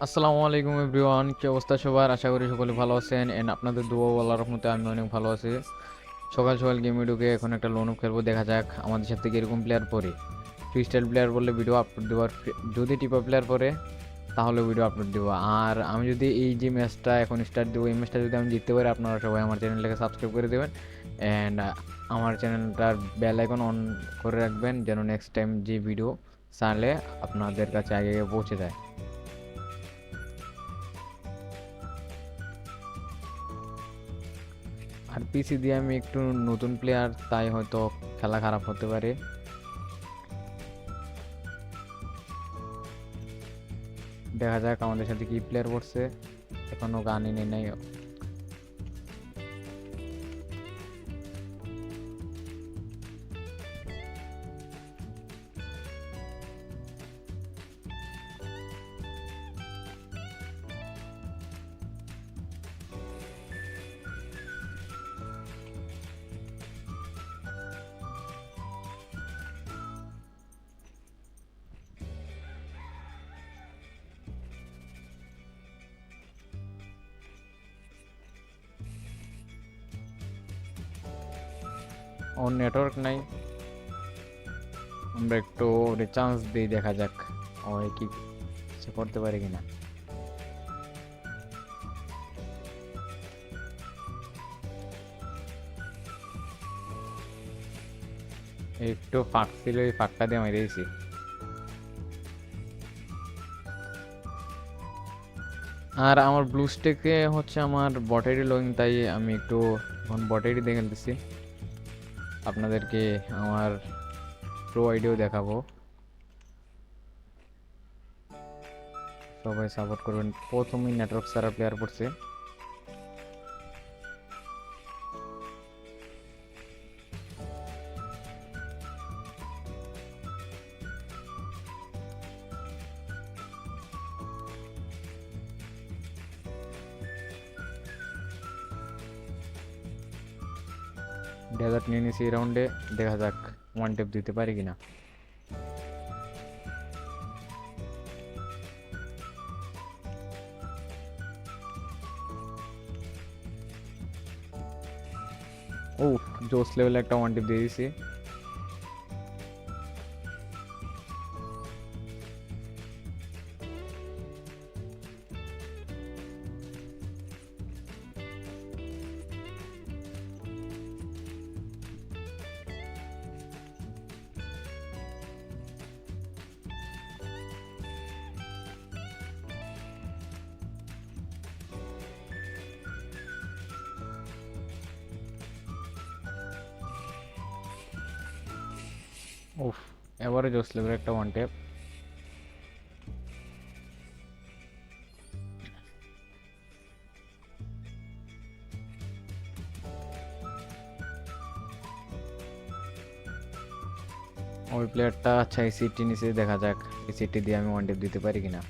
আসসালামু আলাইকুম এভরিওয়ান, কি অবস্থা সবার? আশা করি সকলে ভালো আছেন এন্ড আপনাদের দোয়া ও আল্লাহর রহমতে আমি অনেক ভালো আছি। সকাল সকাল গেমে ঢুকে এখন একটা লোন খেলবো, দেখা যাক আমাদের সাথে কিরকম প্লেয়ার পড়ে। ফ্রি স্টাইল প্লেয়ার বললে ভিডিও আপলোড দেওয়ার, যদি টিপা প্লেয়ার পড়ে তাহলে ভিডিও আপলোড দেবো। আর আমি যদি এই যে ম্যাচটা এখন স্টার্ট দেবো, এই ম্যাচটা যদি আমি জিততে পারি, আপনারা সবাই আমার চ্যানেলটাকে সাবস্ক্রাইব করে দেবেন অ্যান্ড আমার চ্যানেলটার বেল আইকন অন করে রাখবেন, যেন নেক্সট টাইম যে ভিডিও চাইলে আপনাদের কাছে আগে আগে পৌঁছে যায়। আর পিসি দিয়ে আমি একটু নতুন প্লেয়ার, তাই হয়তো খেলা খারাপ হতে পারে। দেখা যাক আমাদের সাথে কি প্লেয়ার পড়ছে, এখনো গান এনে নাই। ওর নেটওয়ার্ক নাই, আমরা একটু ওরে চান্স দিই, দেখা যাক ও কি সে করতে পারে কিনা। একটু ফাঁক ছিল, এই ফাঁকটা দিয়ে মেরে দিয়েছি। আর আমার ব্লু স্টেকে হচ্ছে আমার বটেরই লগিং, তাই আমি একটু এখন বটেরই দেখে খেলতেছি। আপনাদেরকে আমার প্রো আইডিও দেখাবো, সবাই সাপোর্ট করবেন। প্রথমেই নেটওয়ার্ক সারা প্লেয়ার পড়ছে। ডেজার্ট নিয়ে নিয়েছি এই রাউন্ডে, দেখা যাক ওয়ান টেপ দিতে পারি কিনা। ও, জোস লেভেলে একটা ওয়ান টিপ দিয়ে দিছি। উফ, এবারে জোস লেভেলের একটা ওয়ান টেপ। ওই প্লেয়ারটা আচ্ছা এই সিটটি নিচে, দেখা যাক এই সিটটি দিয়ে আমি ওয়ান টেপ দিতে পারি কিনা।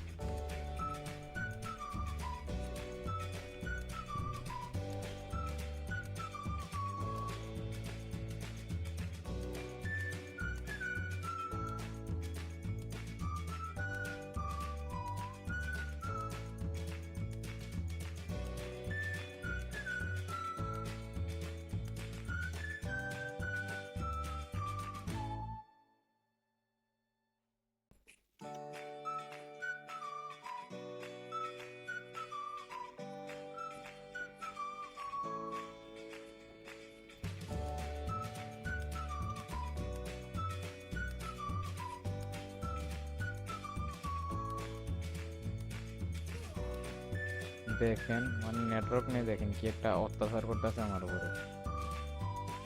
দেখেন মানে নেটওয়ার্ক নেই, দেখেন কি একটা অত্যাচার করতেছে আমার উপরে।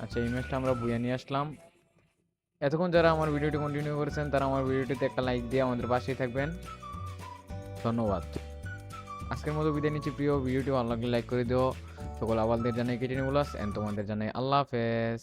আচ্ছা, এই ম্যাচটা আমরা বুয়া নিয়ে আসলাম। এতক্ষণ যারা আমার ভিডিওটি কন্টিনিউ করেছেন তারা আমার ভিডিওটিতে একটা লাইক দিয়ে আমাদের পাশেই থাকবেন, ধন্যবাদ। আজকের মতো বিদায় নিচ্ছি প্রিয়, ভিডিওটি ভালো লাগলে লাইক করে দিও। সকল আবালদের জানাই কেটে নিবলাস এন্ড তোমাদের জানাই আল্লাহ হাফেজ।